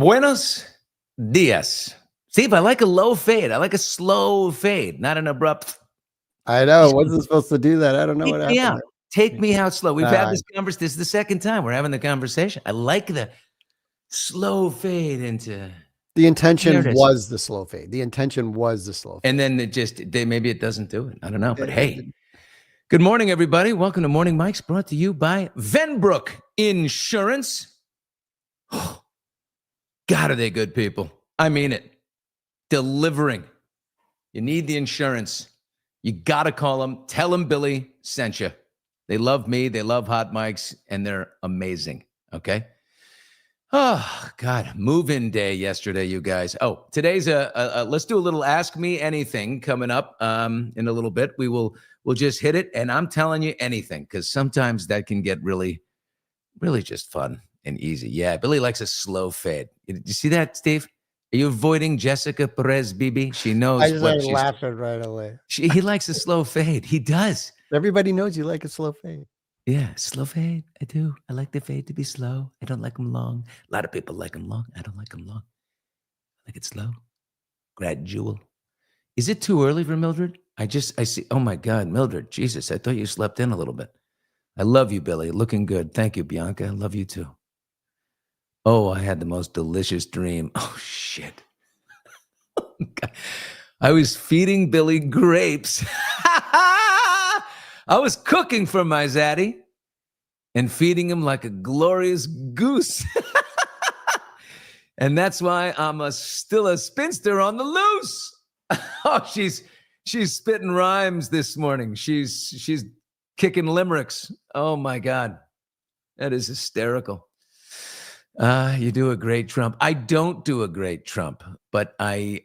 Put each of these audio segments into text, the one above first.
Buenos dias. Steve, I like a low fade. I like a slow fade, not an abrupt. I know. Wasn't supposed to do that. I don't know what happened. Take me out slow. We've had this conversation. This is the second time we're having the conversation. I like the slow fade into. The intention was the slow fade. The intention was the slow fade. And then maybe it doesn't do it. I don't know. But hey, good morning, everybody. Welcome to Morning Mike's, brought to you by Venbrook Insurance. God, are they good people? I mean it. Delivering. You need the insurance. You got to call them. Tell them Billy sent you. They love me. They love hot mics, and they're amazing. Okay? Oh, God. Move-in day yesterday, you guys. Oh, today's let's do a little Ask Me Anything coming up in a little bit. We'll just hit it, and I'm telling you anything, because sometimes that can get really, really just fun and easy. Yeah, Billy likes a slow fade. Did you see that, Steve? Are you avoiding Jessica Perez, BB? She knows. I just started laughing right away. He likes a slow fade. He does. Everybody knows you like a slow fade. Yeah, slow fade. I do. I like the fade to be slow. I don't like them long. A lot of people like them long. I don't like them long. I like it slow. Gradual. Is it too early for Mildred? I see. Oh my God, Mildred. Jesus, I thought you slept in a little bit. I love you, Billy. Looking good. Thank you, Bianca. I love you too. Oh, I had the most delicious dream. Oh, shit. I was feeding Billy grapes. I was cooking for my zaddy and feeding him like a glorious goose. And that's why I'm still a spinster on the loose. Oh, she's spitting rhymes this morning. She's kicking limericks. Oh, my God. That is hysterical. You do a great Trump. I don't do a great Trump, but I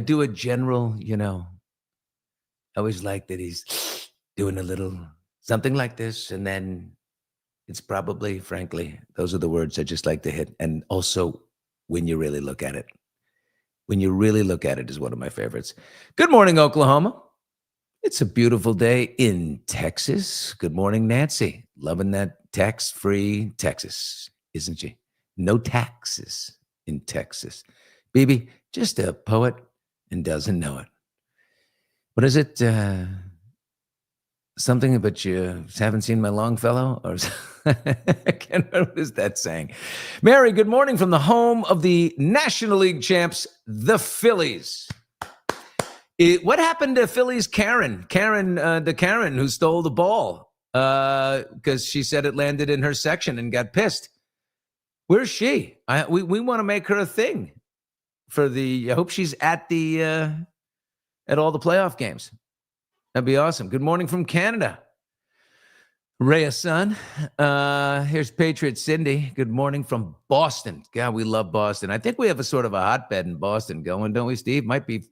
do a general, I always like that he's doing a little something like this. And then it's probably, frankly, those are the words I just like to hit. And also when you really look at it. When you really look at it is one of my favorites. Good morning, Oklahoma. It's a beautiful day in Texas. Good morning, Nancy. Loving that tax-free Texas. Isn't she? No taxes in Texas. BB, just a poet and doesn't know it. What is it? Something about you haven't seen my Longfellow? Or I can't remember what is that saying. Mary, good morning from the home of the National League champs, the Phillies. What happened to Phillies Karen, the Karen who stole the ball because she said it landed in her section and got pissed? Where's she? We want to make her a thing for I hope she's at all the playoff games. That'd be awesome. Good morning from Canada. Rhea Sun. Here's Patriot Cindy. Good morning from Boston. God, we love Boston. I think we have a sort of a hotbed in Boston going, don't we, Steve? Might be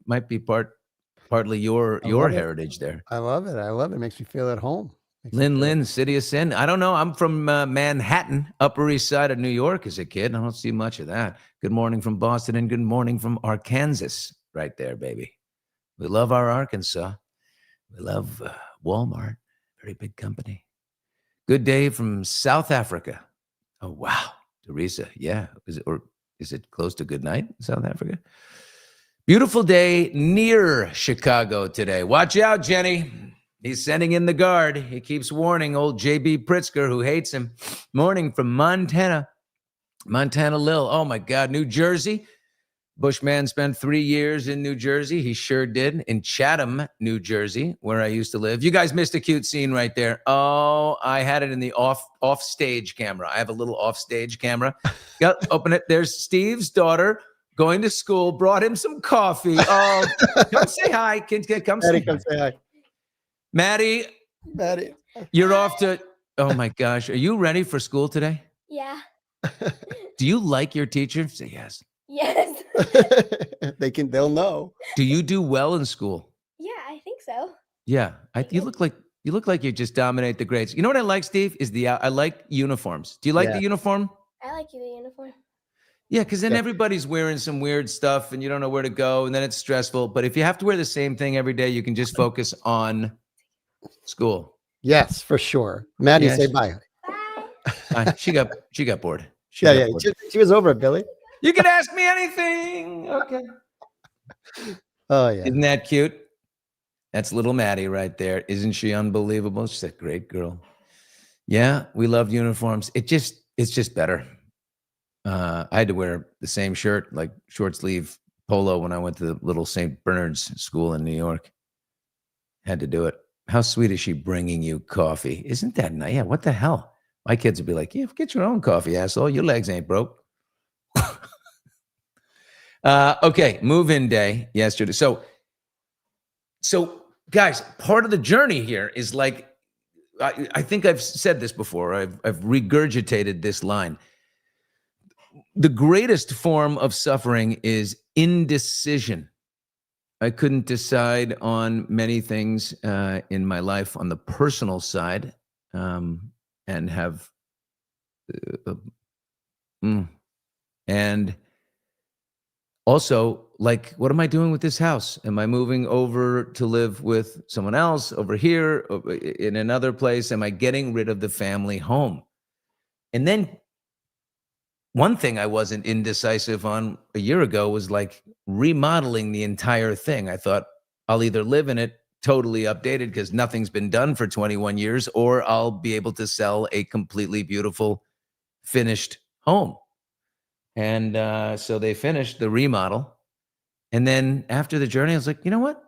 partly your heritage there. I love it. It makes me feel at home. Lynn, City of Sin. I don't know. I'm from Manhattan, Upper East Side of New York as a kid. I don't see much of that. Good morning from Boston and good morning from Arkansas. Right there, baby. We love our Arkansas. We love Walmart. Very big company. Good day from South Africa. Oh, wow. Teresa. Yeah. Is it close to good night in South Africa? Beautiful day near Chicago today. Watch out, Jenny. He's sending in the guard. He keeps warning old J.B. Pritzker, who hates him. Morning from Montana. Montana Lil. Oh, my God. New Jersey. Bushman spent 3 years in New Jersey. He sure did. In Chatham, New Jersey, where I used to live. You guys missed a cute scene right there. Oh, I had it in the off-stage camera. I have a little off-stage camera. Open it. There's Steve's daughter going to school. Brought him some coffee. Oh, come say hi. Come say hi. Maddie, you're off to, oh my gosh. Are you ready for school today? Yeah. Do you like your teacher? Say yes. Yes. They'll know. Do you do well in school? Yeah, I think so. Yeah. You look like you just dominate the grades. You know what I like, Steve? I like uniforms. Do you like the uniform? I like the uniform. Yeah, because then everybody's wearing some weird stuff and you don't know where to go and then it's stressful. But if you have to wear the same thing every day, you can just focus on school. Yes, for sure. Maddie, say bye. Bye. She got bored. She was over it, Billy. You can ask me anything. Okay. Oh yeah. Isn't that cute? That's little Maddie right there. Isn't she unbelievable? She's a great girl. Yeah, we love uniforms. It's just better. I had to wear the same shirt, like short sleeve polo, when I went to the little St. Bernard's school in New York. Had to do it. How sweet is she bringing you coffee? Isn't that nice? Yeah, what the hell? My kids would be like, yeah, get your own coffee, asshole. Your legs ain't broke. Okay, move-in day yesterday. So guys, part of the journey here is like, I think I've said this before. I've regurgitated this line. The greatest form of suffering is indecision. I couldn't decide on many things in my life on the personal side, and have, and also, like, what am I doing with this house? Am I moving over to live with someone else over here in another place? Am I getting rid of the family home? And then one thing I wasn't indecisive on a year ago was like remodeling the entire thing. I thought I'll either live in it totally updated because nothing's been done for 21 years, or I'll be able to sell a completely beautiful finished home. And so they finished the remodel. And then after the journey, I was like, you know what?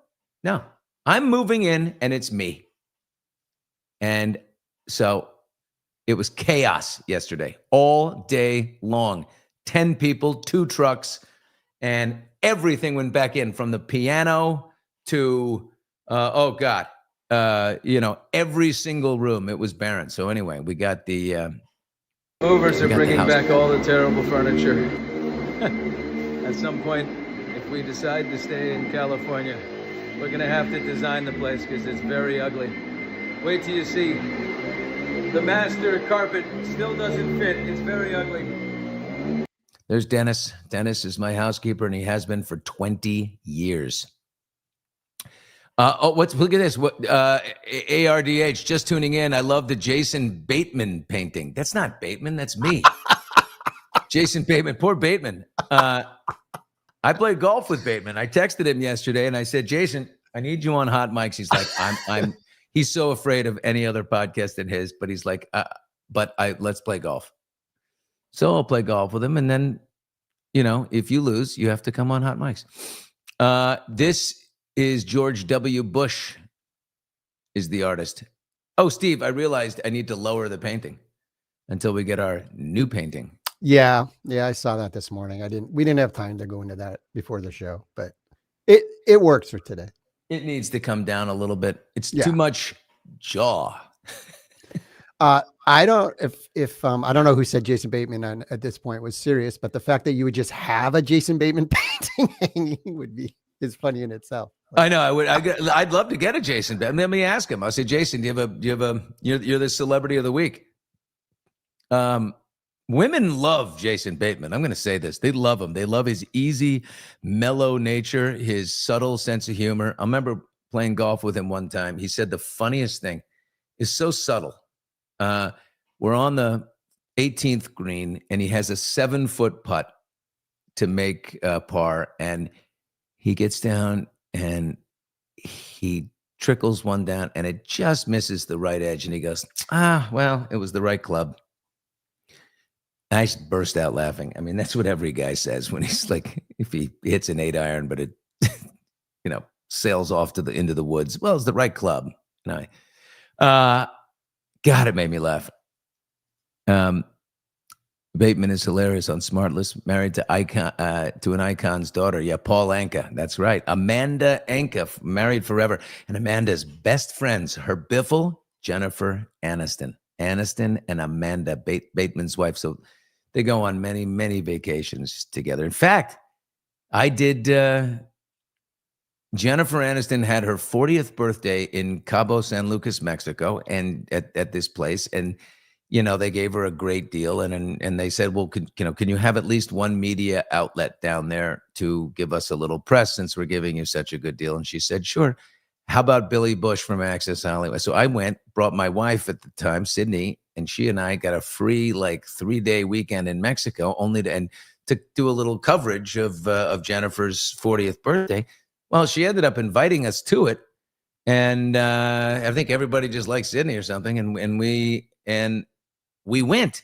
No, I'm moving in and it's me. And so it was chaos yesterday, all day long. 10 people, 2 trucks, and everything went back in, from the piano to, every single room. It was barren. So anyway, we got the... Movers are bringing back all the terrible furniture. At some point, if we decide to stay in California, we're going to have to design the place because it's very ugly. Wait till you see. The master carpet still doesn't fit. It's very ugly. There's Dennis. Dennis is my housekeeper, and he has been for 20 years. Look at this. ARDH, just tuning in. I love the Jason Bateman painting. That's not Bateman. That's me. Jason Bateman. Poor Bateman. I played golf with Bateman. I texted him yesterday and I said, Jason, I need you on Hot Mics. He's like, he's so afraid of any other podcast than his, but he's like, let's play golf. So I'll play golf with him. And then, if you lose, you have to come on Hot Mics. This is George W. Bush is the artist. Oh, Steve, I realized I need to lower the painting until we get our new painting. Yeah, I saw that this morning. We didn't have time to go into that before the show, but it works for today. It needs to come down a little bit. It's too much jaw. I don't I don't know who said Jason Bateman at this point was serious, but the fact that you would just have a Jason Bateman painting hanging is funny in itself. I know. I'd love to get a Jason Bateman. Let me ask him. I'll say, Jason, you're the celebrity of the week. Women love Jason Bateman. I'm going to say this. They love him. They love his easy, mellow nature, his subtle sense of humor. I remember playing golf with him one time. He said the funniest thing is so subtle. We're on the 18th green, and he has a 7-foot putt to make par, and he gets down and he trickles one down, and it just misses the right edge, and he goes, well, it was the right club. I just burst out laughing. I mean, that's what every guy says when he's like, if he hits an 8-iron, but it, sails off into the woods. Well, it's the right club. God, it made me laugh. Bateman is hilarious on Smartless, married to an icon's daughter. Yeah, Paul Anka. That's right. Amanda Anka, married forever. And Amanda's best friends, her biffle, Jennifer Aniston. Aniston and Amanda, Bateman's wife. So they go on many, many vacations together. In fact, I did. Jennifer Aniston had her 40th birthday in Cabo San Lucas, Mexico, and at this place, and they gave her a great deal, and they said, well, can you have at least one media outlet down there to give us a little press since we're giving you such a good deal? And she said, sure. How about Billy Bush from Access Hollywood? So I went, brought my wife at the time, Sydney, and she and I got a free 3-day weekend in Mexico, and to do a little coverage of Jennifer's 40th birthday. Well, she ended up inviting us to it, and I think everybody just likes Sydney or something, and we went.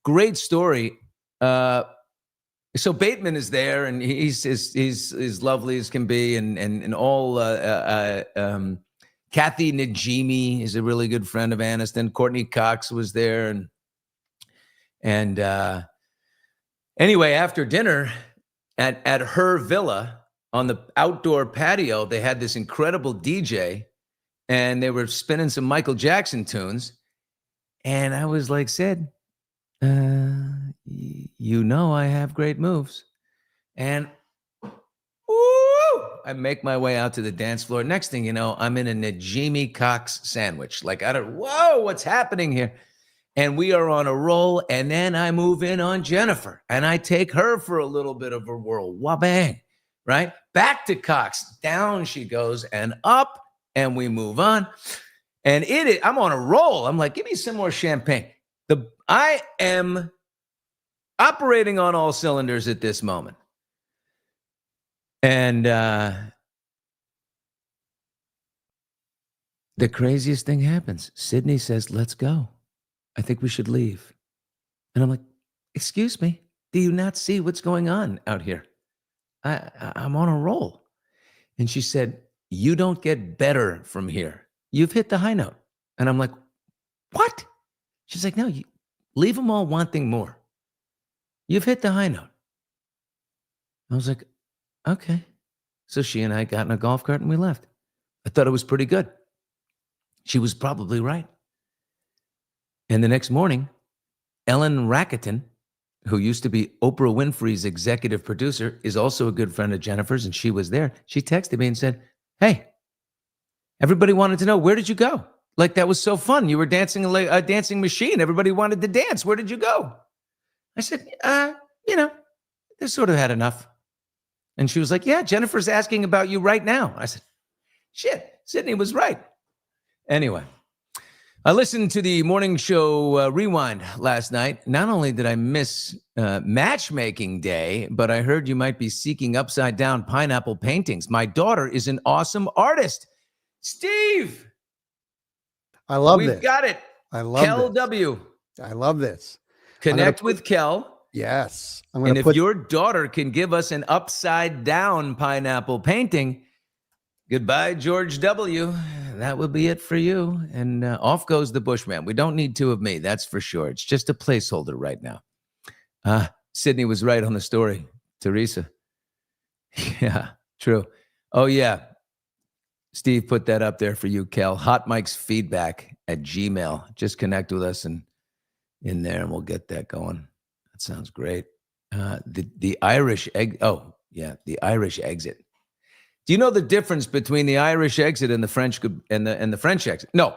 Great story. So Bateman is there, and he's as lovely as can be, and all. Kathy Najimy is a really good friend of Aniston. Courtney Cox was there, and anyway, after dinner at her villa on the outdoor patio, they had this incredible DJ, and they were spinning some Michael Jackson tunes, and I was like, Sid, you know I have great moves. And I make my way out to the dance floor. Next thing you know, I'm in a Najimy Cox sandwich. Like, whoa, what's happening here? And we are on a roll, and then I move in on Jennifer, and I take her for a little bit of a whirl. Wah-bang, right? Back to Cox. Down she goes, and up, and we move on. And I'm on a roll. I'm like, give me some more champagne. I am operating on all cylinders at this moment. And the craziest thing happens. Sydney says, let's go. I think we should leave. And I'm like, excuse me, do you not see what's going on out here? I'm on a roll. And she said, you don't get better from here. You've hit the high note. And I'm like, what? She's like, no, you leave them all wanting more. You've hit the high note. I was like, okay. So she and I got in a golf cart and we left. I thought it was pretty good. She was probably right. And the next morning, Ellen Racketon, who used to be Oprah Winfrey's executive producer, is also a good friend of Jennifer's, and she was there. She texted me and said, hey, everybody wanted to know, where did you go? Like, that was so fun. You were dancing like a dancing machine. Everybody wanted to dance. Where did you go? I said, they sort of had enough. And she was like, yeah, Jennifer's asking about you right now. I said, shit, Sydney was right. Anyway, I listened to the morning show Rewind last night. Not only did I miss matchmaking day, but I heard you might be seeking upside down pineapple paintings. My daughter is an awesome artist. Steve! I love this. We've got it. I love Kel this. W. I love this. Connect with Kel. Yes. And if your daughter can give us an upside down pineapple painting, goodbye, George W. That would be it for you. And off goes the Bushman. We don't need two of me, that's for sure. It's just a placeholder right now. Sydney was right on the story. Teresa. Yeah, true. Oh, yeah. Steve put that up there for you, Kel. Hot Mike's feedback at Gmail. Just connect with us and in there, and we'll get that going. That sounds great. The Irish egg. Oh, yeah, the Irish exit. Do you know the difference between the Irish exit and the French and the French exit? No,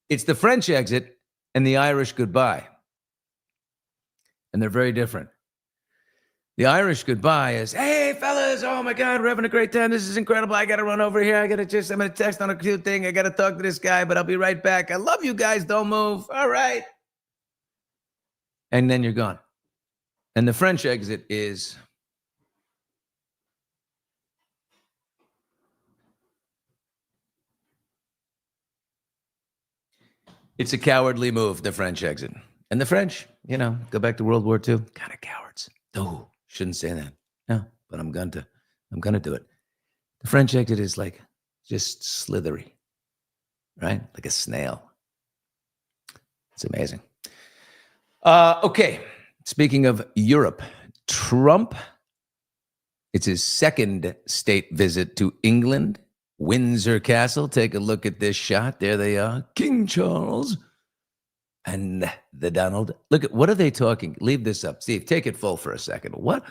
it's the French exit and the Irish goodbye, and they're very different. The Irish goodbye is, hey, fellas, oh, my God, we're having a great time. This is incredible. I got to run over here. I'm going to text on a cute thing. I got to talk to this guy, but I'll be right back. I love you guys. Don't move. All right. And then you're gone. And the French exit is, it's a cowardly move, the French exit. And the French, go back to World War II, kind of cowards. No. Shouldn't say that. No, but I'm gonna do it. The French exit is like just slithery, right? Like a snail. It's amazing. Okay. Speaking of Europe, Trump, it's his second state visit to England, Windsor Castle. Take a look at this shot. There they are. King Charles and the Donald. Look at, what are they talking? Leave this up. Steve, take it full for a second. What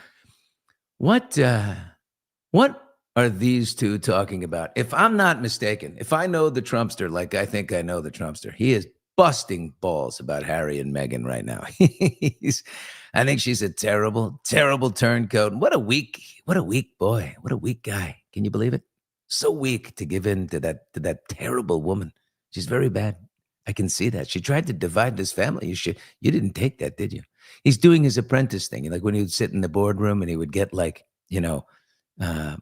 are these two talking about? If I'm not mistaken, if I know the Trumpster like I think I know the Trumpster, he is busting balls about Harry and Meghan right now. I think she's a terrible, terrible turncoat. What a weak boy. What a weak guy. Can you believe it? So weak to give in to that terrible woman. She's very bad. I can see that. She tried to divide this family. You didn't take that, did you? He's doing his apprentice thing. Like when he would sit in the boardroom and he would get like,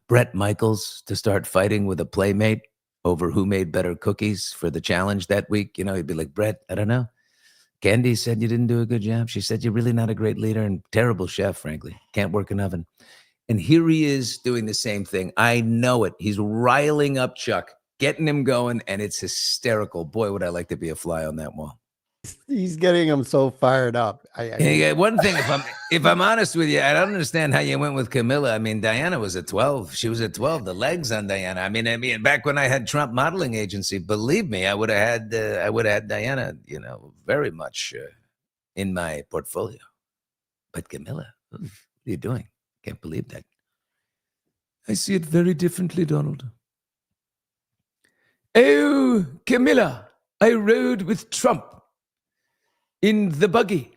Brett Michaels to start fighting with a playmate over who made better cookies for the challenge that week. He'd be like, Brett, I don't know. Candy said you didn't do a good job. She said you're really not a great leader and terrible chef, frankly. Can't work an oven. And here he is doing the same thing. I know it. He's riling up Chuck, getting him going, and it's hysterical. Boy, would I like to be a fly on that wall. He's getting him so fired up. One thing, if I'm honest with you, I don't understand how you went with Camilla. I mean, Diana was a 12. She was a 12. The legs on Diana. I mean, back when I had Trump modeling agency, believe me, I would have had Diana, very much in my portfolio. But Camilla, what are you doing? Can't believe that. I see it very differently, Donald. Oh, Camilla, I rode with Trump in the buggy.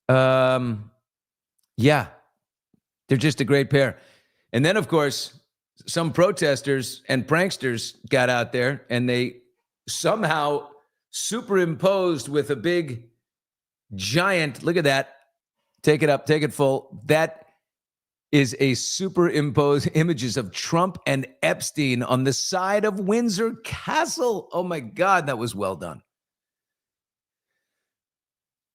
Yeah, they're just a great pair. And then, of course, some protesters and pranksters got out there and they somehow superimposed with a big, giant, look at that. Take it up, take it full. That is a superimposed images of Trump and Epstein on the side of Windsor Castle. Oh my God, that was well done.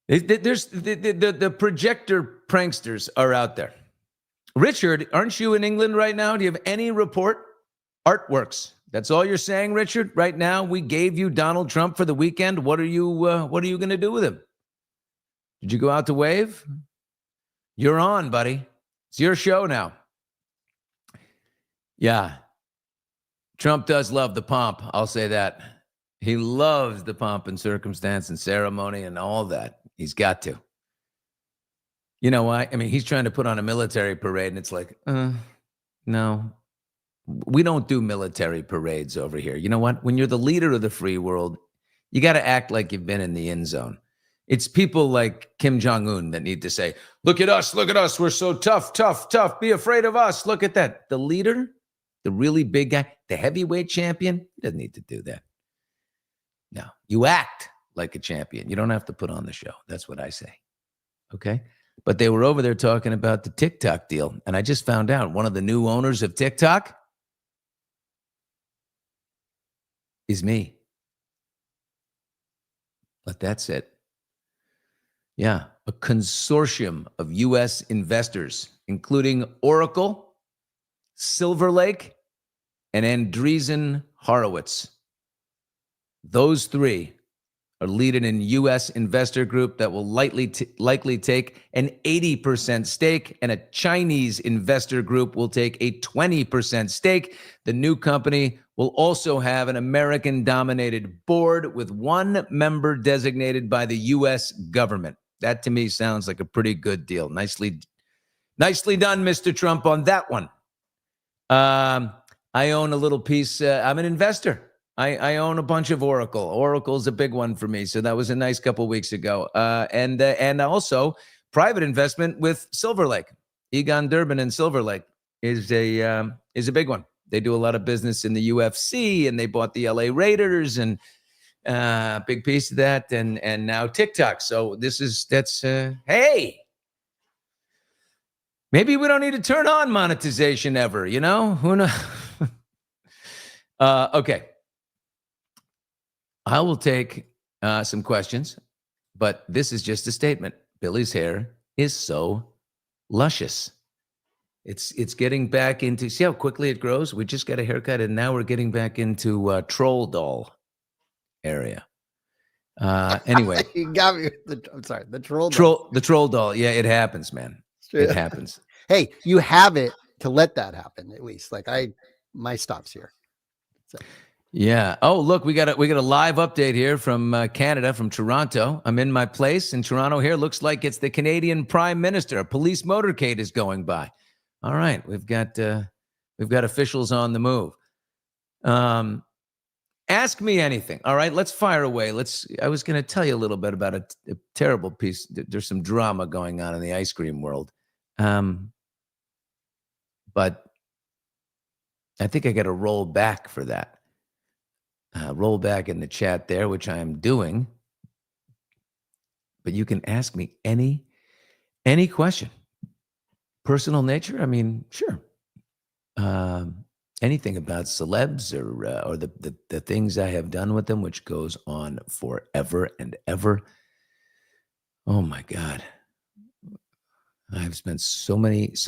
There's the projector pranksters are out there. Richard, aren't you in England right now? Do you have any report? Artworks. That's all you're saying, Richard? Right now, we gave you Donald Trump for the weekend. What are you going to do with him? Did you go out to wave? You're on, buddy. It's your show now. Yeah. Trump does love the pomp. I'll say that. He loves the pomp and circumstance and ceremony and all that. He's got to. You know why? I mean, he's trying to put on a military parade, and it's like, no. We don't do military parades over here. You know what? When you're the leader of the free world, you got to act like you've been in the end zone. It's people like Kim Jong-un that need to say, look at us, we're so tough, be afraid of us, look at that. The leader, the really big guy, the heavyweight champion, doesn't need to do that. No, you act like a champion. You don't have to put on the show. That's what I say. Okay? But they were over there talking about the TikTok deal, and I just found out one of the new owners of TikTok is me. But that's it. Yeah, a consortium of U.S. investors, including Oracle, Silver Lake, and Andreessen Horowitz. Those three are leading in U.S. investor group that will likely take an 80% stake, and a Chinese investor group will take a 20% stake. The new company will also have an American-dominated board with one member designated by the U.S. government. That to me sounds like a pretty good deal. Nicely done, Mr. Trump, on that one. I own a little piece. I'm an investor. I own a bunch of Oracle. Oracle's a big one for me, so that was a nice couple weeks ago. And also private investment with Silver Lake. Egon Durbin and Silver Lake is a big one. They do a lot of business in the UFC, and they bought the LA Raiders, and big piece of that, and now TikTok. So hey, maybe we don't need to turn on monetization ever, Who knows? Okay. I will take some questions, but this is just a statement. Billy's hair is so luscious. It's getting back into, see how quickly it grows? We just got a haircut, and now we're getting back into troll doll area. Anyway. You got me. I'm sorry. The troll doll. Yeah, it happens, man. It happens. Hey, you have it to let that happen, at least. Like my stop's here. So. Yeah. Oh, look, we got a live update here from Canada, from Toronto. I'm in my place in Toronto here. Looks like it's the Canadian Prime Minister. A police motorcade is going by. All right, we've got officials on the move. Ask me anything. All right, let's fire away. I was going to tell you a little bit about a terrible piece. There's some drama going on in the ice cream world. But I think I got to roll back for that. Roll back in the chat there, which I am doing. but you can ask me any question. Personal nature, I mean, sure. Anything about celebs or the things I have done with them, which goes on forever and ever. Oh my God. I've spent so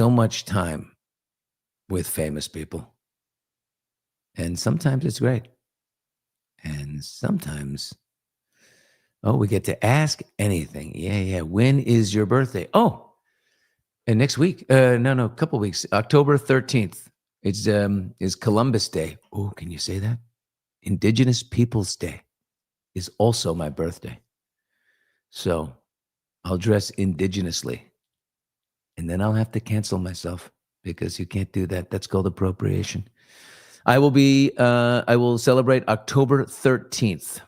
much time with famous people. And sometimes it's great. And sometimes, oh, we get to ask anything. Yeah. When is your birthday? Oh, and next week. No, a couple weeks. October 13th. It's is Columbus Day. Oh, can you say that? Indigenous Peoples Day is also my birthday. So I'll dress indigenously. And then I'll have to cancel myself because you can't do that. That's called appropriation. I will celebrate October 13th.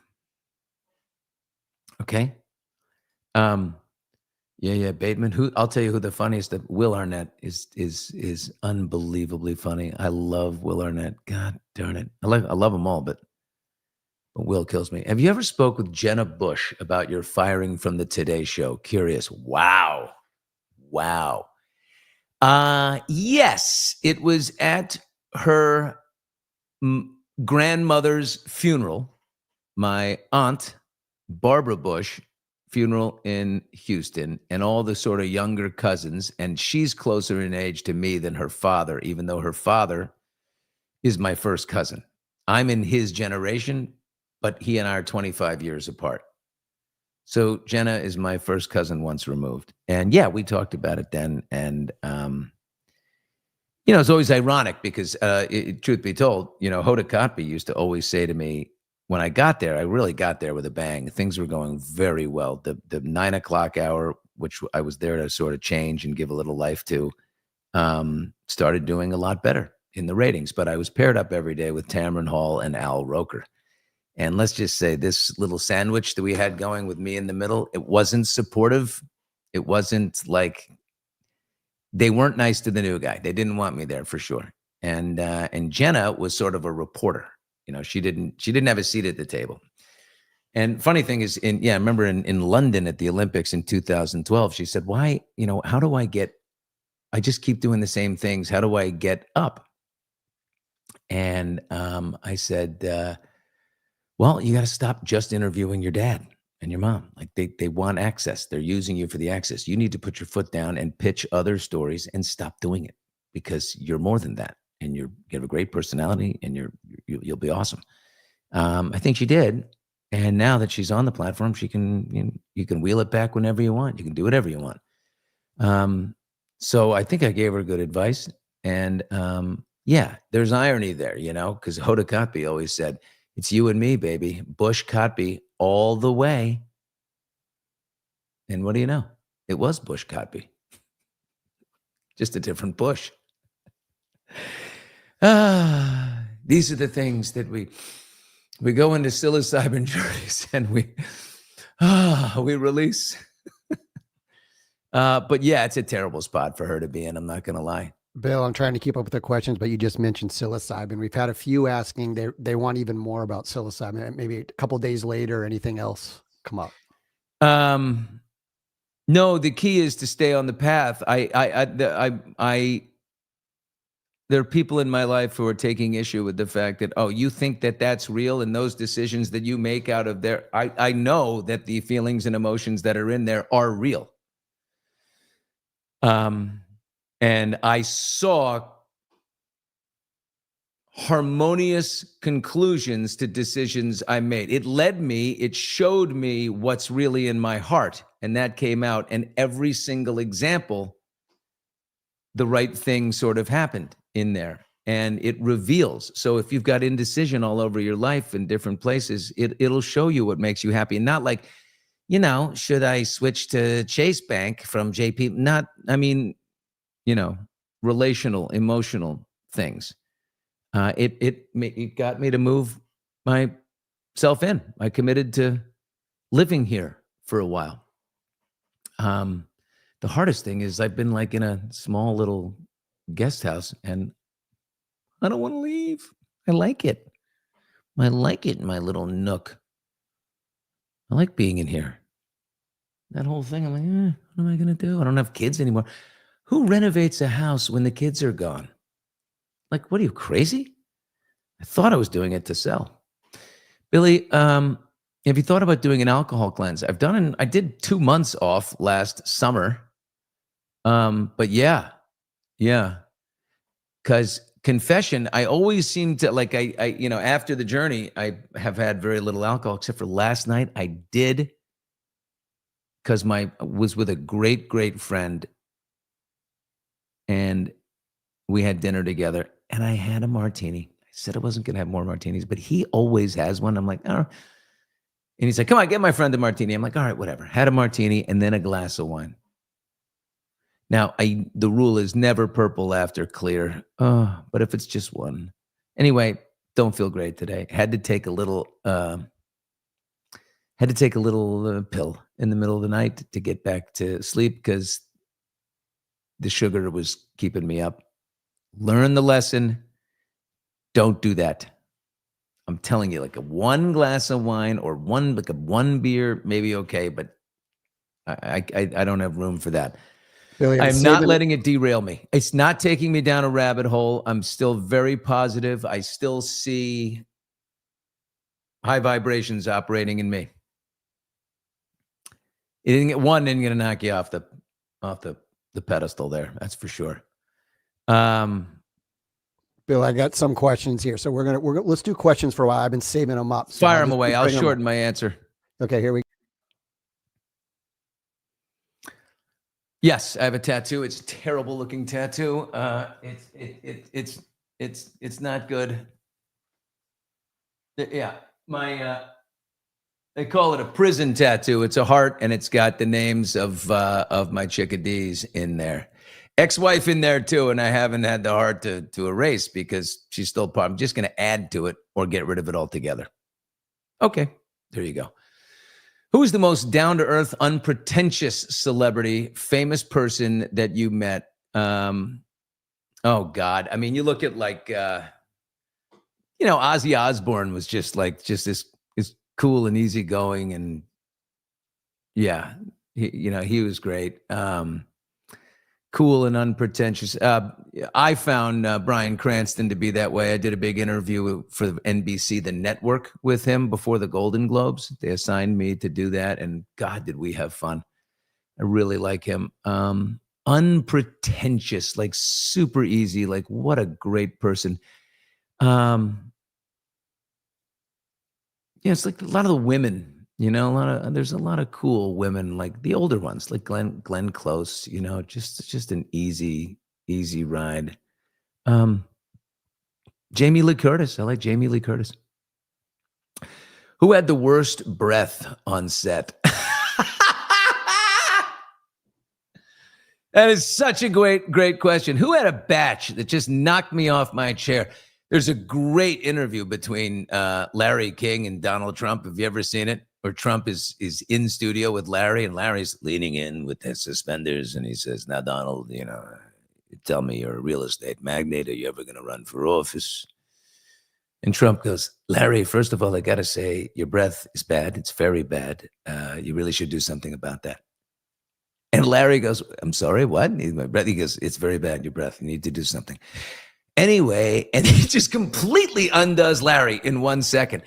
Okay. Yeah, Bateman. I'll tell you who the funniest. Will Arnett is unbelievably funny. I love Will Arnett. God darn it. I love them all, but Will kills me. Have you ever spoke with Jenna Bush about your firing from the Today Show? Curious. Wow. Yes, it was at her grandmother's funeral. My aunt, Barbara Bush, funeral in Houston, and all the sort of younger cousins, and she's closer in age to me than her father, even though her father is my first cousin. I'm in his generation, but he and I are 25 years apart. So Jenna is my first cousin once removed. And yeah, we talked about it then. And, it's always ironic because, truth be told, Hoda Kotb used to always say to me, when I got there, I really got there with a bang. Things were going very well. The 9 o'clock hour, which I was there to sort of change and give a little life to, started doing a lot better in the ratings. But I was paired up every day with Tamron Hall and Al Roker. And let's just say this little sandwich that we had going with me in the middle, it wasn't supportive. It wasn't like, they weren't nice to the new guy. They didn't want me there for sure. And Jenna was sort of a reporter. She didn't have a seat at the table. And funny thing is, I remember in London at the Olympics in 2012, she said, why, how do I just keep doing the same things. How do I get up? And I said, well, you got to stop just interviewing your dad and your mom. Like they want access. They're using you for the access. You need to put your foot down and pitch other stories and stop doing it because you're more than that. And you have a great personality and you'll be awesome. I think she did. And now that she's on the platform, she can, you can wheel it back whenever you want. You can do whatever you want. So I think I gave her good advice. And there's irony there, because Hoda Kotb always said, it's you and me, baby. Bush Kotb all the way. And what do you know? It was Bush Kotb. Just a different Bush. These are the things that we go into psilocybin journeys and we release. But yeah, it's a terrible spot for her to be in. I'm not going to lie. Bill, I'm trying to keep up with the questions, but you just mentioned psilocybin. We've had a few asking. They want even more about psilocybin. Maybe a couple of days later, anything else come up? No, the key is to stay on the path. There are people in my life who are taking issue with the fact that, you think that that's real and those decisions that you make out of there. I know that the feelings and emotions that are in there are real. And I saw harmonious conclusions to decisions I made. It showed me what's really in my heart. And that came out. And every single example, the right thing sort of happened in there. And it reveals. So if you've got indecision all over your life in different places, it'll show you what makes you happy. And not like, should I switch to Chase Bank from JP? Relational, emotional things. It got me to move myself in. I committed to living here for a while. The hardest thing is I've been like in a small little guest house and I don't want to leave. I like it. I like it in my little nook. I like being in here. That whole thing, I'm like, what am I going to do? I don't have kids anymore. Who renovates a house when the kids are gone? Like, what are you, crazy? I thought I was doing it to sell. Billy, have you thought about doing an alcohol cleanse? I did 2 months off last summer. But yeah. Because confession, I always seem to like, I, after the journey, I have had very little alcohol, except for last night I did, because was with a great, great friend, and we had dinner together, and I had a martini. I said I wasn't going to have more martinis, but he always has one. I'm like, oh. And he's like, come on, get my friend a martini. I'm like, all right, whatever. Had a martini and then a glass of wine. Now, the rule is never purple after clear. But if it's just one. Anyway, don't feel great today. Had to take a little pill in the middle of the night to get back to sleep because the sugar was keeping me up. Learn the lesson. Don't do that. I'm telling you, like a one glass of wine or one beer, maybe okay, but I don't have room for that. Billy, I'm not letting it derail me. It's not taking me down a rabbit hole. I'm still very positive. I still see high vibrations operating in me. One isn't going to knock you off the pedestal there. That's for sure. Bill, I got some questions here, so let's do questions for a while. I've been saving them up. So fire them away. I'll shorten my answer. Okay, here we go. Yes, I have a tattoo. It's a terrible looking tattoo. It's not good. Yeah, they call it a prison tattoo. It's a heart, and it's got the names of my chickadees in there. Ex-wife in there too, and I haven't had the heart to erase because she's still part. I'm just going to add to it or get rid of it altogether. Okay, there you go. Who is the most down-to-earth, unpretentious celebrity, famous person that you met? Oh God, I mean, you look at like, Ozzy Osbourne was just this cool and easygoing, and yeah, he was great. Cool and unpretentious. I found Bryan Cranston to be that way. I did a big interview for NBC, the network, with him before the Golden Globes. They assigned me to do that, and God, did we have fun. I really like him. Unpretentious, like super easy, like what a great person. It's like a lot of the women, there's a lot of cool women, like the older ones, like Glenn Close, just an easy ride. Jamie Lee Curtis. I like Jamie Lee Curtis. Who had the worst breath on set? That is such a great question. Who had a batch that just knocked me off my chair? There's a great interview between Larry King and Donald Trump. Have you ever seen it? Where Trump is in studio with Larry, and Larry's leaning in with his suspenders, and he says, "Now, Donald, tell me, you're a real estate magnate. Are you ever going to run for office?" And Trump goes, "Larry, first of all, I got to say, your breath is bad. It's very bad. You really should do something about that." And Larry goes, "I'm sorry, what?" He goes, "It's very bad, your breath. You need to do something." Anyway, and he just completely undoes Larry in 1 second.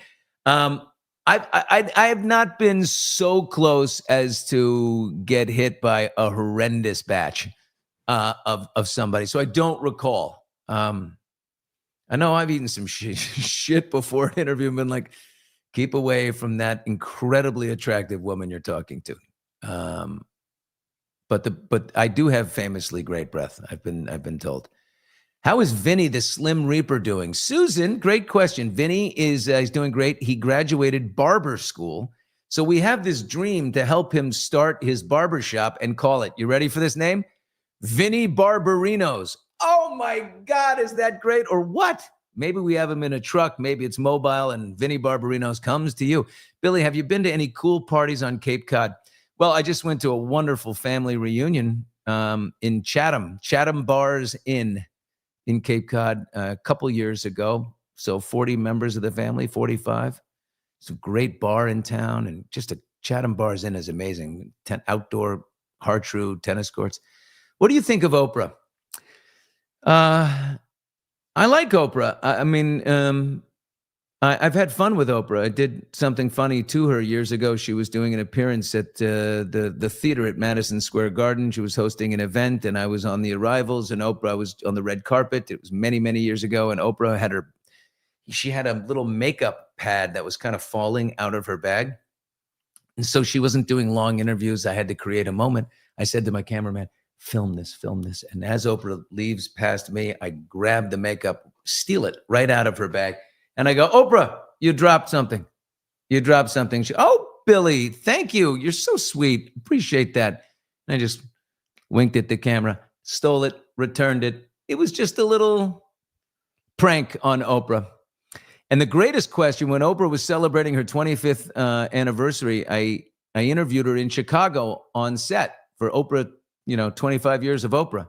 I have not been so close as to get hit by a horrendous batch of somebody, so I don't recall. I know I've eaten some shit before an interview and been like, keep away from that incredibly attractive woman you're talking to. But I do have famously great breath. I've been told. How is Vinny the Slim Reaper doing? Susan, great question. Vinny is he's doing great. He graduated barber school. So we have this dream to help him start his barber shop and call it, you ready for this name? Vinny Barbarinos. Oh my God, is that great? Or what? Maybe we have him in a truck. Maybe it's mobile and Vinny Barbarinos comes to you. Billy, have you been to any cool parties on Cape Cod? Well, I just went to a wonderful family reunion in Chatham Bars Inn in Cape Cod a couple years ago. So 40 members of the family, 45. It's a great bar in town and just a Chatham Bars Inn is amazing. Outdoor Hartrue tennis courts. What do you think of Oprah? I like Oprah. I mean, I've had fun with Oprah. I did something funny to her years ago. She was doing an appearance at the theater at Madison Square Garden. She was hosting an event, and I was on the arrivals, and Oprah was on the red carpet. It was many, many years ago, and Oprah she had a little makeup pad that was kind of falling out of her bag. And so she wasn't doing long interviews. I had to create a moment. I said to my cameraman, film this. And as Oprah leaves past me, I grab the makeup, steal it right out of her bag. And I go, Oprah, you dropped something. She, oh, Billy, thank you. You're so sweet. Appreciate that. And I just winked at the camera, stole it, returned it. It was just a little prank on Oprah. And the greatest question, when Oprah was celebrating her 25th anniversary, I interviewed her in Chicago on set for Oprah, 25 years of Oprah.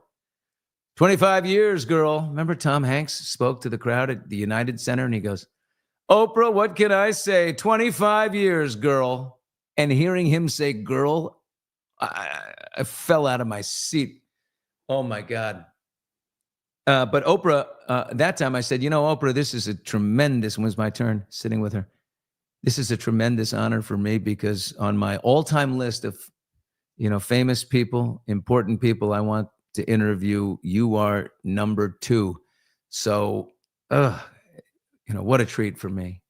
25 years, girl. Remember Tom Hanks spoke to the crowd at the United Center and he goes, Oprah, what can I say? 25 years, girl. And hearing him say girl, I fell out of my seat. Oh my God. But Oprah, that time I said, Oprah, this is when it was my turn sitting with her. This is a tremendous honor for me because on my all-time list of, famous people, important people I want to interview, you are number 2. So, what a treat for me.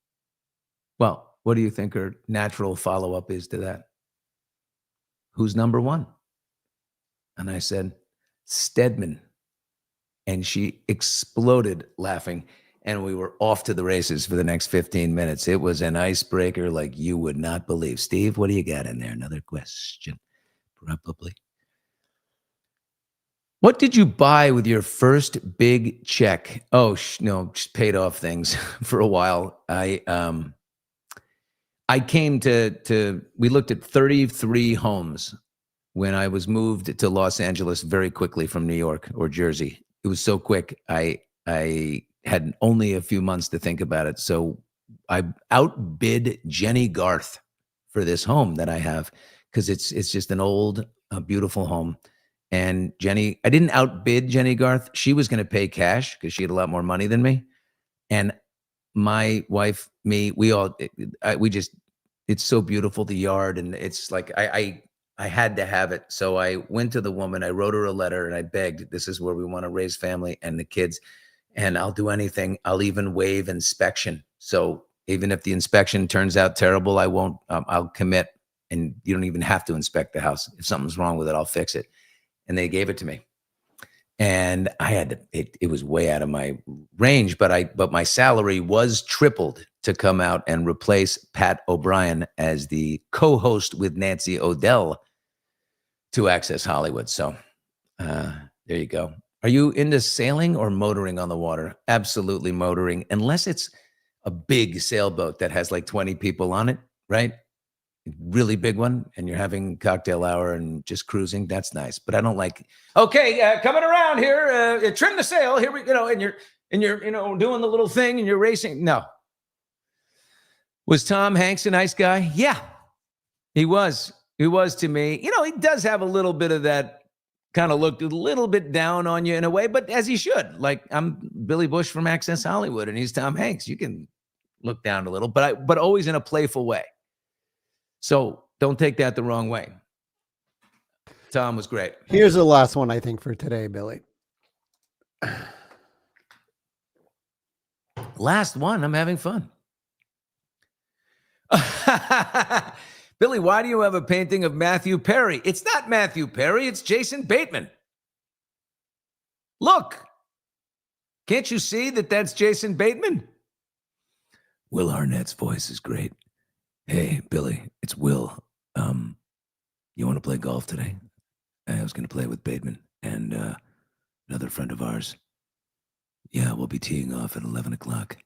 Well, what do you think her natural follow-up is to that? Who's number 1? And I said, Stedman. And she exploded laughing. And we were off to the races for the next 15 minutes. It was an icebreaker like you would not believe. Steve, what do you got in there? Another question, probably. What did you buy with your first big check? Oh, no, just paid off things for a while. I came we looked at 33 homes when I was moved to Los Angeles very quickly from New York or Jersey. It was so quick. I had only a few months to think about it. So I outbid Jenny Garth for this home that I have because it's just an old, beautiful home. And Jenny, I didn't outbid Jenny Garth. She was going to pay cash because she had a lot more money than me. And my wife, me, it's so beautiful, the yard. And it's like, I had to have it. So I went to the woman, I wrote her a letter and I begged, this is where we want to raise family and the kids. And I'll do anything. I'll even waive inspection. So even if the inspection turns out terrible, I won't, I'll commit and you don't even have to inspect the house. If something's wrong with it, I'll fix it. And they gave it to me. And I had to, it was way out of my range, but my salary was tripled to come out and replace Pat O'Brien as the co-host with Nancy Odell to Access Hollywood. So there you go. Are you into sailing or motoring on the water? Absolutely motoring, unless it's a big sailboat that has like 20 people on it, right? Really big one, and you're having cocktail hour and just cruising. That's nice, but I don't like. Okay, coming around here, trim the sail. Here we, and you're doing the little thing, and you're racing. No. Was Tom Hanks a nice guy? Yeah, he was. He was to me. He does have a little bit of that kind of looked a little bit down on you in a way, but as he should. Like I'm Billy Bush from Access Hollywood, and he's Tom Hanks. You can look down a little, but always in a playful way. So don't take that the wrong way. Tom was great. Here's the last one, I think, for today, Billy. Last one. I'm having fun. Billy, why do you have a painting of Matthew Perry? It's not Matthew Perry. It's Jason Bateman. Look. Can't you see that that's Jason Bateman? Will Arnett's voice is great. Hey, Billy, it's Will. You want to play golf today? I was going to play with Bateman and another friend of ours. Yeah, we'll be teeing off at 11 o'clock.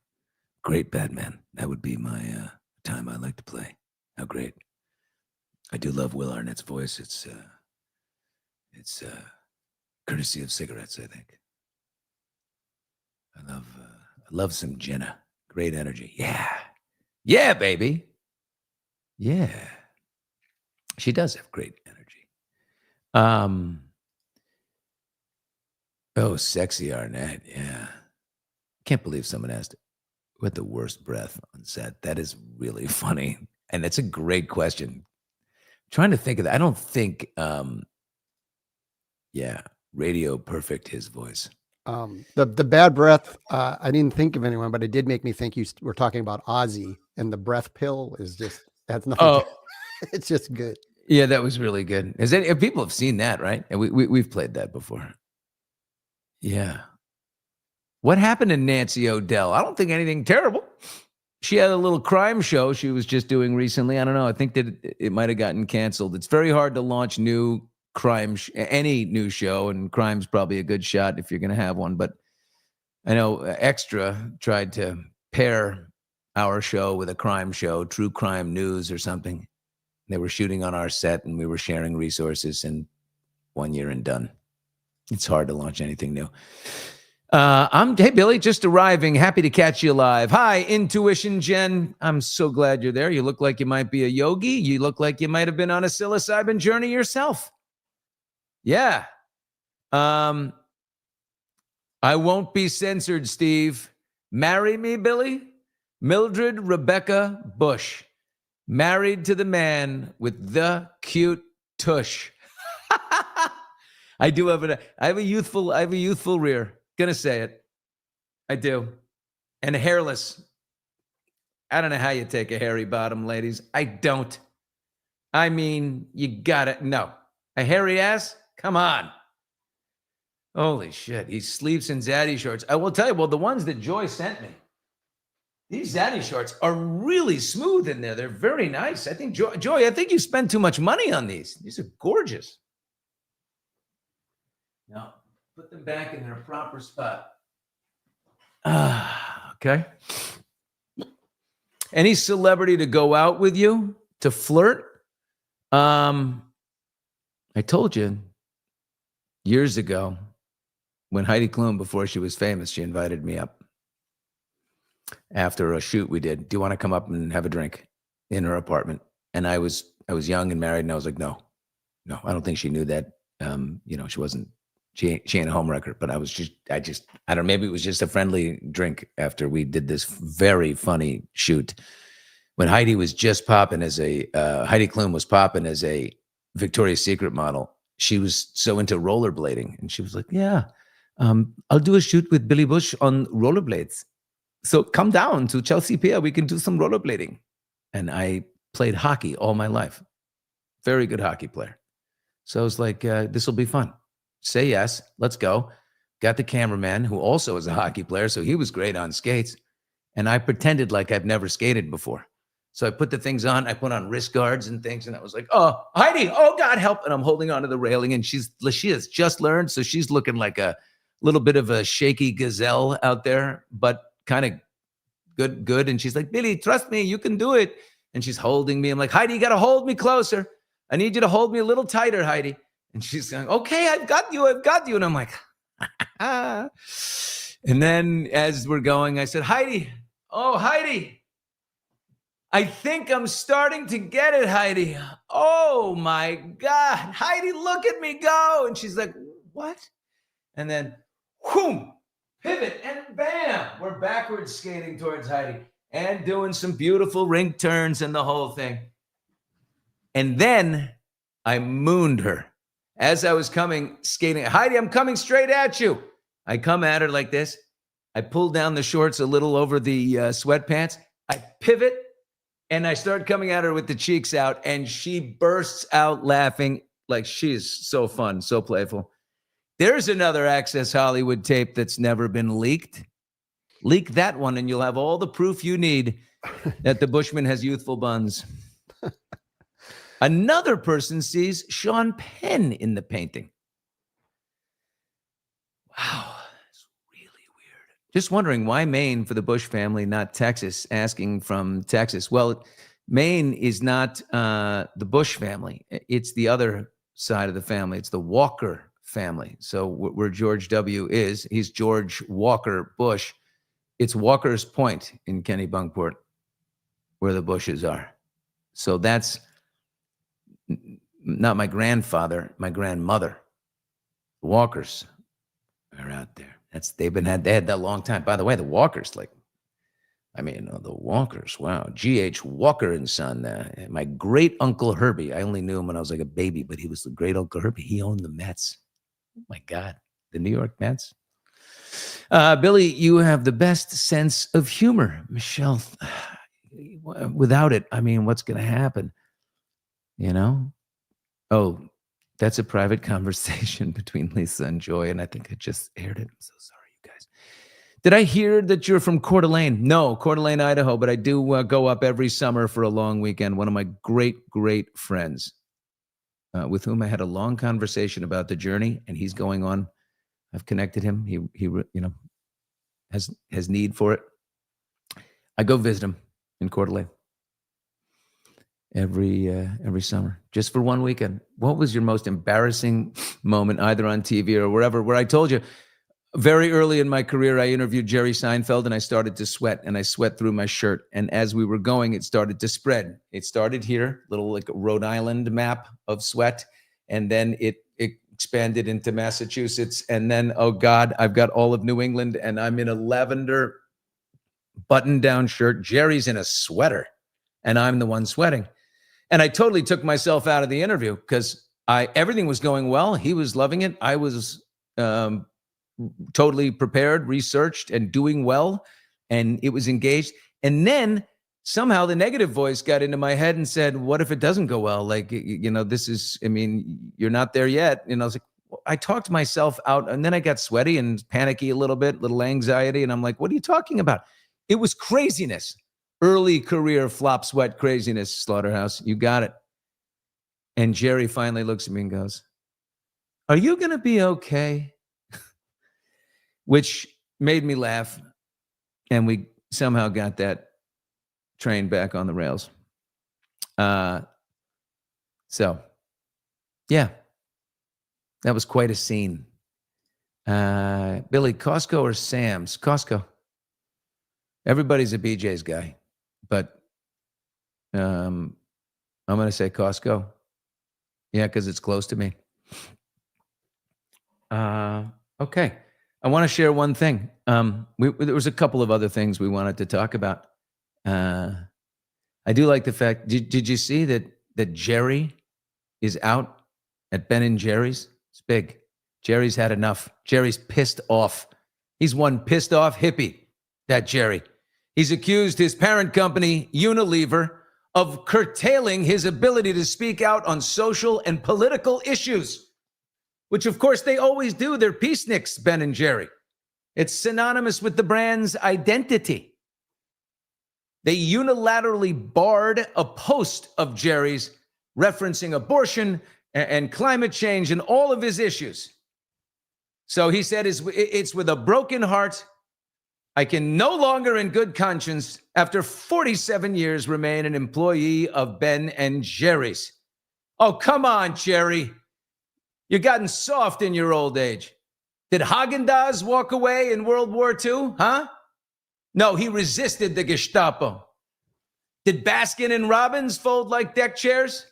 Great, Batman. That would be my time I like to play. How great. I do love Will Arnett's voice. It's courtesy of cigarettes, I think. I love some Jenna. Great energy. Yeah. Yeah, baby. Yeah. She does have great energy. Oh, sexy Arnett. Yeah. Can't believe someone asked who had the worst breath on set. That is really funny. And it's a great question. Trying to think of that. I don't think, Radio Perfect, his voice. The bad breath, I didn't think of anyone, but it did make me think you were talking about Ozzy, and the breath pill is just, that's nothing. Oh, It's just good. yeah, that was really good. People have seen that, right? And we've played that before. Yeah. What happened to Nancy Odell? I don't think anything terrible. She had a little crime show she was just doing recently. I don't know. I think that it might have gotten canceled. It's very hard to launch any new show, and crime's probably a good shot if you're going to have one. But I know Extra tried to pair our show with a crime show, True Crime News or something. They were shooting on our set, and we were sharing resources, and 1 year and done. It's hard to launch anything new. Hey, Billy, just arriving. Happy to catch you live. Hi, Intuition Jen. I'm so glad you're there. You look like you might be a yogi. You look like you might have been on a psilocybin journey yourself. Yeah. I won't be censored, Steve. Marry me, Billy? Mildred Rebecca Bush. Married to the man with the cute tush. I have a youthful rear. Gonna say it. I do. And hairless. I don't know how you take a hairy bottom, ladies. I don't. I mean, you got it. No. A hairy ass? Come on. Holy shit. He sleeps in zaddy shorts. I will tell you, well, the ones that Joy sent me, these zaddy shorts are really smooth in there. They're very nice. I think, Joy, I think you spend too much money on these. These are gorgeous. No. Put them back in their proper spot. Okay. Any celebrity to go out with you to flirt? I told you years ago when Heidi Klum, before she was famous, she invited me up after a shoot we did. Do you want to come up and have a drink in her apartment? And I was young and married, and I was like, no, I don't think she knew that. She wasn't. She ain't a homewrecker, but I don't know, maybe it was just a friendly drink after we did this very funny shoot. When Heidi was just popping Heidi Klum was popping as a Victoria's Secret model, she was so into rollerblading. And she was like, yeah, I'll do a shoot with Billy Bush on rollerblades. So come down to Chelsea Pier, we can do some rollerblading. And I played hockey all my life. Very good hockey player. So I was like, this will be fun. Say yes, let's go. Got the cameraman who also is a hockey player, so he was great on skates. And I pretended like I've never skated before. So I put the things on, I put on wrist guards and things, and I was like, oh, Heidi, oh God, help. And I'm holding onto the railing, and she has just learned, so she's looking like a little bit of a shaky gazelle out there, but kind of good. And she's like, Billy, trust me, you can do it. And she's holding me. I'm like, Heidi, you got to hold me closer. I need you to hold me a little tighter, Heidi. And she's going, okay, I've got you. And I'm like, and then as we're going, I said, Heidi, I think I'm starting to get it, Heidi. Oh my God, Heidi, look at me go. And she's like, what? And then, whoom, pivot, and bam, we're backwards skating towards Heidi and doing some beautiful rink turns and the whole thing. And then I mooned her. As I was coming, skating, Heidi, I'm coming straight at you. I come at her like this. I pull down the shorts a little over the sweatpants. I pivot, and I start coming at her with the cheeks out, and she bursts out laughing like she's so fun, so playful. There's another Access Hollywood tape that's never been leaked. Leak that one, and you'll have all the proof you need that the Bushman has youthful buns. Another person sees Sean Penn in the painting. Wow, that's really weird. Just wondering why Maine for the Bush family, not Texas, asking from Texas. Well, Maine is not the Bush family. It's the other side of the family. It's the Walker family. So where George W. is, he's George Walker Bush. It's Walker's Point in Kennebunkport where the Bushes are. So that's not my grandfather, my grandmother. The Walkers are out there. They had that a long time. By the way, the Walkers, the Walkers, wow. G.H. Walker and Son, my great Uncle Herbie. I only knew him when I was like a baby, but he was the great Uncle Herbie. He owned the Mets. Oh my God, the New York Mets. Billy, you have the best sense of humor. Michelle, without it, what's going to happen? Oh, that's a private conversation between Lisa and Joy, and I think I just aired it. I'm so sorry, you guys. Did I hear that you're from Coeur d'Alene? No, Coeur d'Alene, Idaho, but I do go up every summer for a long weekend. One of my great, great friends with whom I had a long conversation about the journey, and he's going on. I've connected him. He has need for it. I go visit him in Coeur d'Alene every summer, just for one weekend. What was your most embarrassing moment, either on TV or wherever, where I told you very early in my career, I interviewed Jerry Seinfeld and I started to sweat, and I sweat through my shirt. And as we were going, it started to spread. It started here, little like Rhode Island map of sweat. And then it expanded into Massachusetts. And then, oh God, I've got all of New England, and I'm in a lavender button-down shirt. Jerry's in a sweater, and I'm the one sweating. And I totally took myself out of the interview because everything was going well. He was loving it. I was totally prepared, researched, and doing well. And it was engaged. And then somehow the negative voice got into my head and said, what if it doesn't go well? Like, this is, you're not there yet. And I was like, I talked myself out, and then I got sweaty and panicky a little bit, little anxiety. And I'm like, what are you talking about? It was craziness. Early career flop sweat craziness, Slaughterhouse. You got it. And Jerry finally looks at me and goes, are you going to be okay? Which made me laugh. And we somehow got that train back on the rails. So, yeah, that was quite a scene. Billy, Costco or Sam's? Costco. Everybody's a BJ's guy, but I'm going to say Costco. Yeah, because it's close to me. Okay. I want to share one thing. There was a couple of other things we wanted to talk about. I do like the fact, did you see that Jerry is out at Ben and Jerry's? It's big. Jerry's had enough. Jerry's pissed off. He's one pissed off hippie, that Jerry. He's accused his parent company, Unilever, of curtailing his ability to speak out on social and political issues, which of course they always do. They're peaceniks, Ben and Jerry. It's synonymous with the brand's identity. They unilaterally barred a post of Jerry's referencing abortion and climate change and all of his issues. So he said, it's with a broken heart I can no longer in good conscience, after 47 years, remain an employee of Ben and Jerry's. Oh, come on, Jerry. You've gotten soft in your old age. Did Haagen-Dazs walk away in World War II? Huh? No, he resisted the Gestapo. Did Baskin and Robbins fold like deck chairs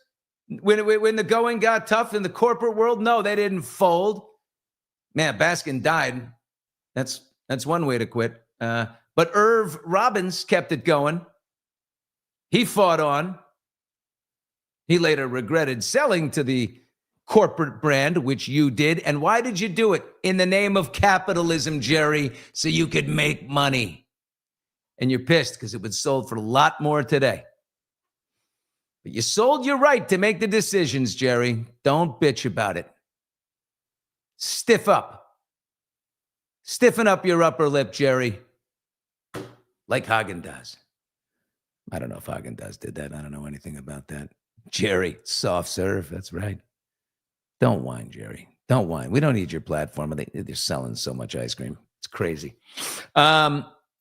when the going got tough in the corporate world? No, they didn't fold. Man, Baskin died. That's one way to quit. But Irv Robbins kept it going. He fought on. He later regretted selling to the corporate brand, which you did. And why did you do it? In the name of capitalism, Jerry, so you could make money. And you're pissed because it was sold for a lot more today. But you sold your right to make the decisions, Jerry. Don't bitch about it. Stiff up. Stiffen up your upper lip, Jerry. Like Haagen-Dazs. I don't know if Haagen-Dazs did that. I don't know anything about that. Jerry, soft serve. That's right. Don't whine, Jerry. Don't whine. We don't need your platform. They're selling so much ice cream. It's crazy.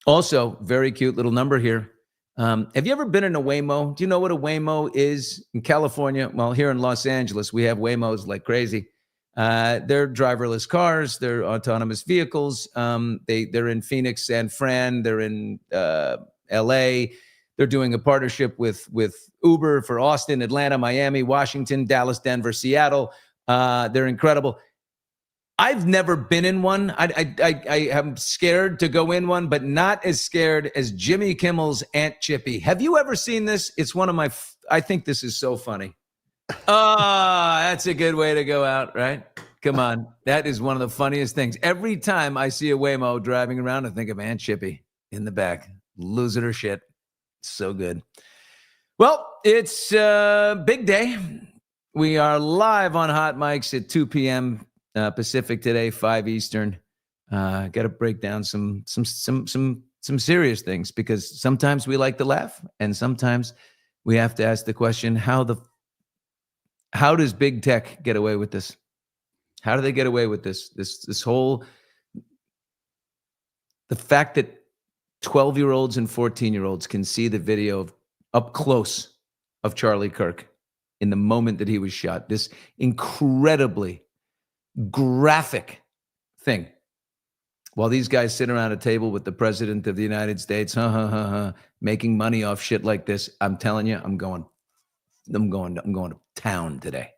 Also, very cute little number here. Have you ever been in a Waymo? Do you know what a Waymo is in California? Well, here in Los Angeles, we have Waymos like crazy. They're driverless cars. They're autonomous vehicles. They're in Phoenix, San Fran. They're in LA. They're doing a partnership with Uber for Austin, Atlanta, Miami, Washington, Dallas, Denver, Seattle. They're incredible. I've never been in one. I am scared to go in one, but not as scared as Jimmy Kimmel's Aunt Chippy. Have you ever seen this? It's one of my, I think this is so funny. That's a good way to go out, right? Come on. That is one of the funniest things. Every time I see a Waymo driving around, I think of Aunt Chippy in the back, losing her shit. So good. Well, it's a big day. We are live on Hot Mics at 2 p.m. Pacific today, 5 Eastern. Got to break down some serious things because sometimes we like to laugh and sometimes we have to ask the question, how does big tech get away with this? How do they get away with this? This whole, the fact that 12-year-olds and 14-year-olds can see the video up close of Charlie Kirk in the moment that he was shot. This incredibly graphic thing. While these guys sit around a table with the president of the United States, making money off shit like this, I'm telling you, I'm going to town today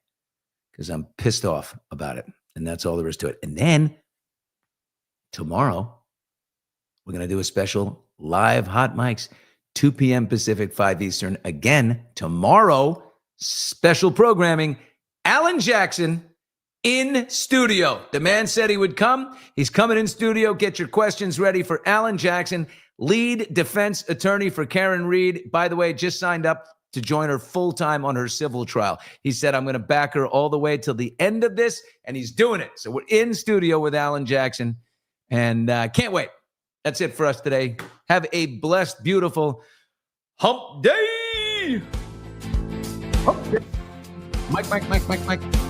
because I'm pissed off about it. And that's all there is to it. And then tomorrow, we're going to do a special live Hot Mics, 2 p.m. Pacific, 5 Eastern. Again, tomorrow, special programming, Alan Jackson in studio. The man said he would come. He's coming in studio. Get your questions ready for Alan Jackson, lead defense attorney for Karen Reed. By the way, just signed up to join her full-time on her civil trial. He said, I'm going to back her all the way till the end of this, and he's doing it. So we're in studio with Alan Jackson, and can't wait. That's it for us today. Have a blessed, beautiful hump day. Hump day. Mike.